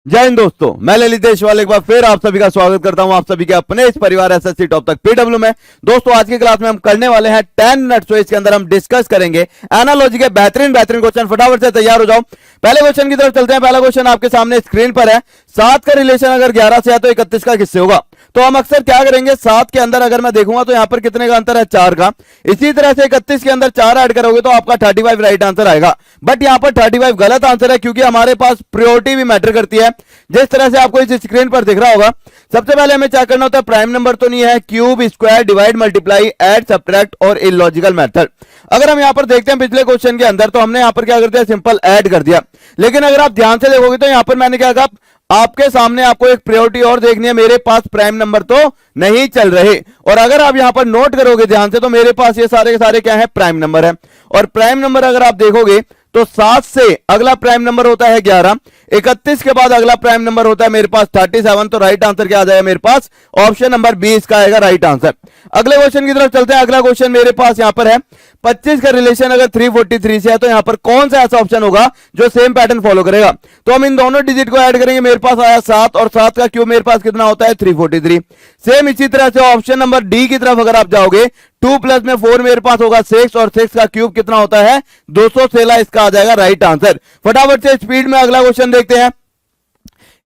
जय हिंद दोस्तों, मैं ललित देशवाल एक बार फिर आप सभी का स्वागत करता हूं आप सभी के अपने इस परिवार एसएससी टॉप तक पीडब्ल्यू में। दोस्तों आज की क्लास में हम करने वाले हैं 10 मिनट्स, तो इसके अंदर हम डिस्कस करेंगे एनालॉजी के बेहतरीन क्वेश्चन। फटाफट से तैयार हो जाओ, पहले क्वेश्चन की तरफ चलते हैं। पहला क्वेश्चन आपके सामने स्क्रीन पर है। 7 का रिलेशन अगर 11 से है तो 31 का किससे होगा? तो हम अक्सर क्या करेंगे, 7 के अंदर अगर मैं देखूंगा तो यहां पर कितने का अंतर है, 4 का। इसी तरह से 31 के अंदर 4 ऐड करोगे तो आपका 35 राइट आंसर आएगा। बट यहां पर 35 गलत आंसर है, क्योंकि हमारे पास प्रायोरिटी भी मैटर करती है। जिस तरह से आपको इस स्क्रीन पर दिख रहा होगा, सबसे पहले हमें क्या करना होता है, प्राइम नंबर तो नहीं है, cube, square, divide, multiply, add, subtract और इलॉजिकल मेथड। अगर हम यहां पर देखते हैं पिछले क्वेश्चन के अंदर, तो हमने यहां पर क्या कर दिया, सिंपल ऐड कर दिया। लेकिन अगर आप ध्यान से देखोगे तो यहां पर मैंने क्या कहा, आपके सामने आपको एक प्रायोरिटी और देखनी है। मेरे पास प्राइम नंबर तो नहीं चल रहे, और अगर आप यहां पर नोट करोगे ध्यान से तो मेरे पास ये सारे के सारे क्या है, प्राइम नंबर है। और प्राइम नंबर अगर आप देखोगे तो 7 से अगला प्राइम नंबर होता है 11, 31 के बाद अगला प्राइम नंबर होता है मेरे पास 37। तो राइट आंसर क्या आ जाएगा मेरे पास, ऑप्शन नंबर 20 का आएगा राइट आंसर। अगले क्वेश्चन की तरफ चलते हैं। अगला क्वेश्चन मेरे पास यहां पर है, 25 का रिलेशन अगर 343 से है तो यहां पर कौन सा ऐसा ऑप्शन होगा जो सेम पैटर्न फॉलो करेगा? तो हम इन दोनों डिजिट को ऐड करेंगे, मेरे पास आया 7, और 7 का क्यूब मेरे पास कितना होता है, 343। सेम इसी तरह से ऑप्शन नंबर डी की तरफ अगर आप जाओगे, 2 प्लस में 4 मेरे पास होगा 6, और 6 का क्यूब कितना होता है, 216। इसका आ जाएगा राइट आंसर। फटाफट से स्पीड में अगला क्वेश्चन देखते हैं।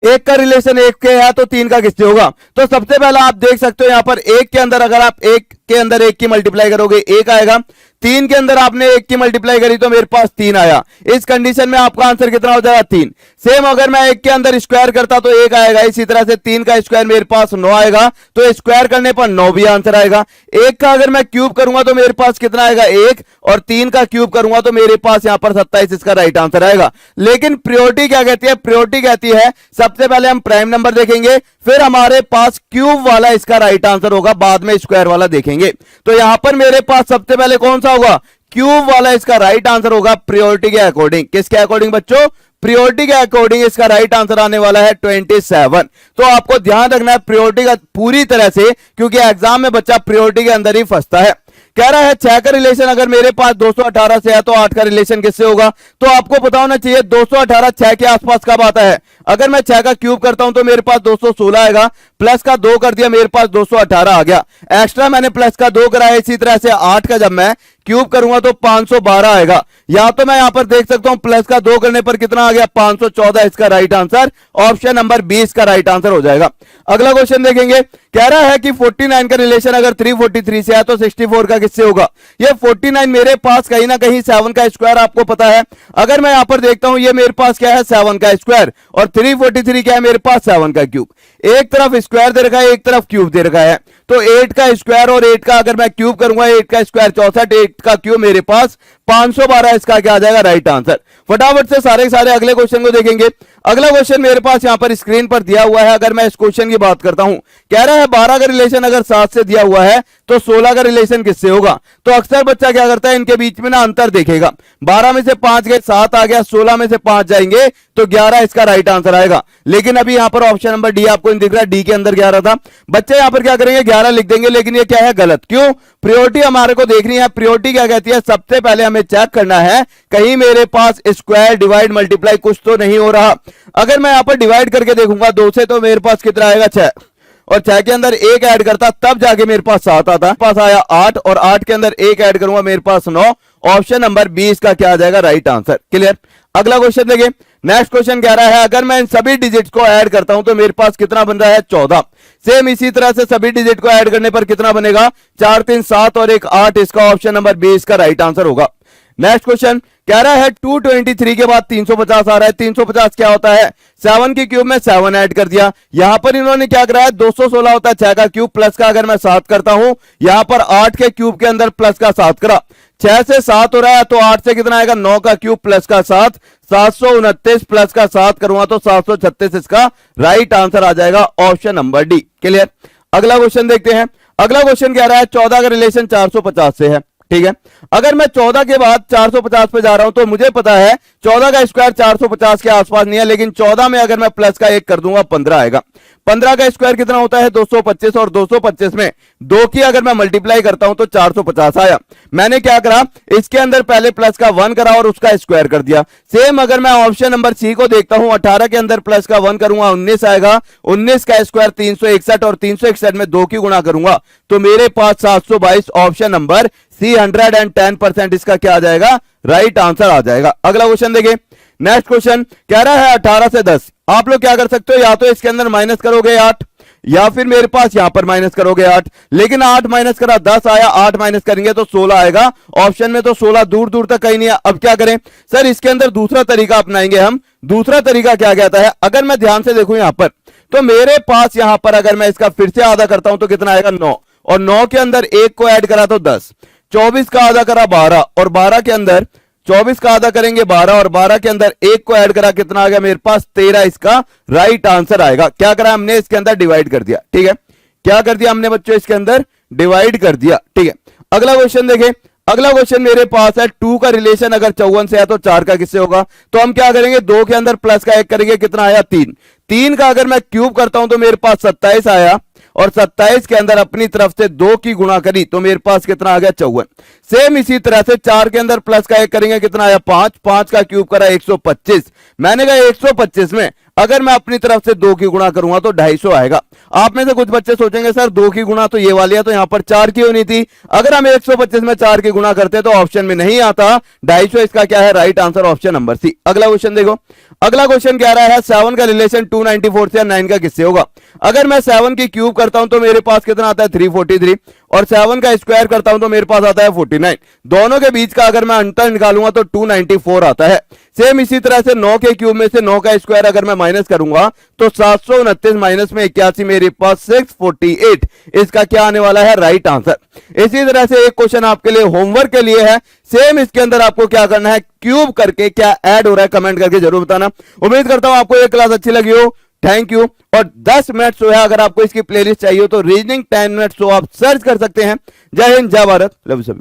1 का रिलेशन 1 के है तो 3 का किससे होगा? तो सबसे पहला आप देख सकते हो यहां पर 1 के अंदर अगर आप 1 के अंदर 1 की मल्टीप्लाई करोगे 1 आएगा। 3 के अंदर आपने 1 की मल्टीप्लाई करी तो मेरे पास 3 आया। इस कंडीशन में आपका आंसर कितना हो जाएगा, 3। सेम अगर मैं 1 के अंदर स्क्वायर करता तो 1 आएगा। इसी तरह से 3 का स्क्वायर मेरे पास 9 आएगा, तो स्क्वायर करने पर 9 भी आंसर आएगा। 1 का अगर मैं क्यूब करूंगा तो मेरे पास कितना आएगा, 1, और 3 का क्यूब करूंगा तो मेरे पास यहां पर 27। इसका राइट आंसर आएगा। लेकिन प्रायोरिटी क्या कहती है, प्रायोरिटी कहती है सबसे पहले हम प्राइम नंबर देखेंगे, फिर हमारे पास क्यूब वाला इसका राइट आंसर होगा, बाद में स्क्वायर वाला देखेंगे। तो यहां पर मेरे पास सबसे पहले कौन सा होगा, क्यूब वाला इसका राइट आंसर होगा प्रायोरिटी के अकॉर्डिंग। किसके अकॉर्डिंग बच्चों, प्रायोरिटी के अकॉर्डिंग इसका राइट आंसर आने वाला है 27। तो आपको ध्यान रखना है प्रायोरिटी का पूरी तरह से, क्योंकि एग्जाम में बच्चा प्रायोरिटी के अंदर ही फंसता है। कह रहा है 6 का रिलेशन अगर मेरे पास 218 से है तो 8 का रिलेशन किससे होगा? तो आपको पता होना चाहिए 218 6 के आसपास कब आता है। अगर मैं 6 का क्यूब करता हूं तो मेरे पास 216 आएगा, प्लस का 2 कर दिया, मेरे पास 218 आ गया। एक्स्ट्रा मैंने प्लस का 2 कराया। इसी तरह से 8 का जब मैं क्यूब करूंगा तो 512 आएगा। या तो मैं यहां पर देख सकता हूं प्लस का 2 करने पर कितना आ गया, 514। इसका राइट आंसर ऑप्शन नंबर 20 का राइट आंसर हो जाएगा। अगला क्वेश्चन देखेंगे। कह रहा है कि 49 का रिलेशन अगर 343 से है तो 64 का किससे होगा? ये 49 मेरे पास कहीं ना कहीं 7 का स्क्वायर आपको पता है। अगर मैं यहां पर देखता हूं, ये मेरे पास क्या है, 7 का स्क्वायर, और 343 क्या है मेरे पास, 7 का क्यूब। एक तरफ स्क्वायर दे रखा है, एक तरफ क्यूब दे रखा है। तो 8 का स्क्वायर और 8 का अगर मैं क्यूब करूंगा, 8 का स्क्वायर 64, 8 का क्यूब मेरे पास 512। इसका क्या आ जाएगा, राइट आंसर। फटाफट से सारे सारे अगले क्वेश्चन को देखेंगे। अगला क्वेश्चन मेरे पास यहां पर स्क्रीन पर दिया हुआ है। अगर मैं इस क्वेश्चन की बात करता हूं, कह रहा है 12 का रिलेशन अगर 7 से दिया हुआ है तो 16 का रिलेशन किससे होगा? तो अक्सर बच्चा क्या करता है, इनके बीच में ना अंतर देखेगा। 12 में से 5 गए, 7 आ गया, 16 में से 5 जाएंगे तो 11 इसका राइट आंसर आएगा। लेकिन अभी यहां पर ऑप्शन नंबर डी आपको दिख रहा है, डी के अंदर 11 था। बच्चे यहां पर क्या करेंगे, 11 लिख देंगे, लेकिन ये क्या है, गलत। क्यों? प्रायोरिटी हमारे को देखनी है। प्रायोरिटी क्या कहती है, सबसे पहले हमें चेक करना है कहीं मेरे पास स्क्वायर, डिवाइड, मल्टीप्लाई कुछ तो नहीं हो रहा। अगर मैं यहां पर डिवाइड करके देखूंगा 2 से तो मेरे पास कितना आएगा, 6, और 6 के अंदर 1 ऐड करता तब जाके मेरे पास 7 आता। पास आया 8, और 8 के अंदर 1 ऐड करूंगा मेरे पास 9। ऑप्शन नंबर 20 का क्या आ जाएगा, राइट आंसर। क्लियर? अगला क्वेश्चन देखिए। नेक्स्ट क्वेश्चन कह रहा है अगर मैं इन सभी डिजिट्स को ऐड करता हूं तो मेरे पास कितना बन रहा है, 14। सेम इसी तरह से सभी डिजिट को ऐड करने पर कितना बनेगा, 4 3 7 और 1 8। इसका ऑप्शन नंबर 20 का राइट आंसर होगा। नेक्स्ट क्वेश्चन कह रहा है 223 के बाद 350 आ रहा है। 350 क्या होता है, 7 के क्यूब में 7 ऐड कर दिया। यहां पर इन्होंने क्या कराया, 216 होता है 6 का क्यूब, प्लस का अगर मैं 7 करता हूं, यहां पर 8 के क्यूब के अंदर प्लस का 7 करा। 6 से 7 हो रहा है तो 8 से कितना आएगा, 9 का क्यूब प्लस का 7, 729 प्लस का 7 करूंगा तो 736। इसका राइट आंसर आ जाएगा ऑप्शन नंबर डी। क्लियर? अगला क्वेश्चन देखते हैं। अगला क्वेश्चन कह रहा है 14 का रिलेशन 450 से है। ठीक है, अगर मैं 14 के बाद 450 पे जा रहा हूं तो मुझे पता है 14 का स्क्वायर 450 के आसपास नहीं है, लेकिन 14 में अगर मैं प्लस का 1 कर दूंगा 15 आएगा। 15 का स्क्वायर कितना होता है 225, और 225 में 2 की अगर मैं मल्टीप्लाई करता हूं तो 450 आया। मैंने क्या करा, इसके अंदर पहले प्लस का 1 करा और उसका स्क्वायर कर दिया। सेम अगर मैं ऑप्शन नंबर सी को देखता हूं, 18 के अंदर प्लस का 1 करूंगा 19 आएगा, 19 का स्क्वायर 361, और 361 में 2 की गुणा करूंगा तो मेरे पास 722। ऑप्शन नंबर सी 110% इसका क्या आ जाएगा, राइट आंसर आ जाएगा। अगला क्वेश्चन देखिए, नेक्स्ट क्वेश्चन कह रहा है 18 से 10। आप लोग क्या कर सकते हो, या तो इसके अंदर माइनस करोगे 8, या फिर मेरे पास यहां पर माइनस करोगे 8, लेकिन 8 माइनस करा 10 आया, 8 माइनस करेंगे तो 16 आएगा। ऑप्शन में तो 16 दूर दूर तक कहीं नहीं है। अब क्या करें सर, इसके अंदर दूसरा तरीका अपनाएंगे हम। दूसरा तरीका क्या कहता है, अगर मैं ध्यान से देखूं यहां पर, तो मेरे पास यहां पर अगर मैं इसका फिर से आधा करता हूं तो कितना आएगा 9, और 9 के अंदर 1 को ऐड करा तो 10, 24 का आधा करा 12, और 12 के अंदर 24 का आधा करेंगे 12, और 12 के अंदर 1 को ऐड करा कितना आ गया मेरे पास 13। इसका राइट आंसर आएगा। क्या करा हमने, इसके अंदर डिवाइड कर दिया। ठीक है, क्या कर दिया हमने बच्चों, इसके अंदर डिवाइड कर दिया। ठीक है, अगला क्वेश्चन देखें। अगला क्वेश्चन मेरे पास है 2 का रिलेशन अगर 54 से है तो 4 का किससे होगा। तो हम क्या करेंगे, 2 के अंदर प्लस का 1 करेंगे, कितना आया 3। 3 का अगर मैं क्यूब करता हूं तो मेरे पास 27 आया, और 27 के अंदर अपनी तरफ से 2 की गुणा करी तो मेरे पास कितना आ गया 54। सेम इसी तरह से 4 के अंदर प्लस का 1 करेंगे, कितना आया 5। 5 का क्यूब करा 125। मैंने कहा 125 में अगर मैं अपनी तरफ से 2 की गुणा करूंगा तो 250 आएगा। आप में से कुछ बच्चे सोचेंगे सर 2 की गुणा तो ये वाली है, तो यहां पर 4 की होनी थी। अगर हम 125 में 4 की गुणा करते तो ऑप्शन में नहीं आता 250। इसका क्या है, right answer option number C. अगला क्वेश्चन देखो। अगला क्वेश्चन कह रहा है 7 का रिलेशन 294 से 9 का किससे होगा। अगर मैं 7 की क्यूब करता हूं तो मेरे पास कितना आता है 343, और 7 का स्क्वायर करता हूं तो मेरे पास आता है 49। दोनों के बीच का अगर मैं अंतर निकालूंगा तो 294 आता है। सेम इसी तरह से 9 के क्यूब में से 9 का स्क्वायर अगर मैं माइनस करूंगा तो 729 माइनस में 81 मेरे पास 648। इसका क्या आने वाला है, राइट आंसर। इसी तरह से एक क्वेश्चन आपके लिए होमवर्क के लिए है। सेम इसके अंदर आपको क्या करना है, क्यूब करके क्या ऐड हो रहा है कमेंट करके जरूर बताना। उम्मीद करता हूं आपको ये क्लास अच्छी लगी हो। Thank you. और 10 मिनट शो है, अगर आपको इसकी प्लेलिस्ट चाहिए तो रीजनिंग 10 मिनट शो आप सर्च कर सकते हैं। जय हिंद, जय भारत, लव यू सभी।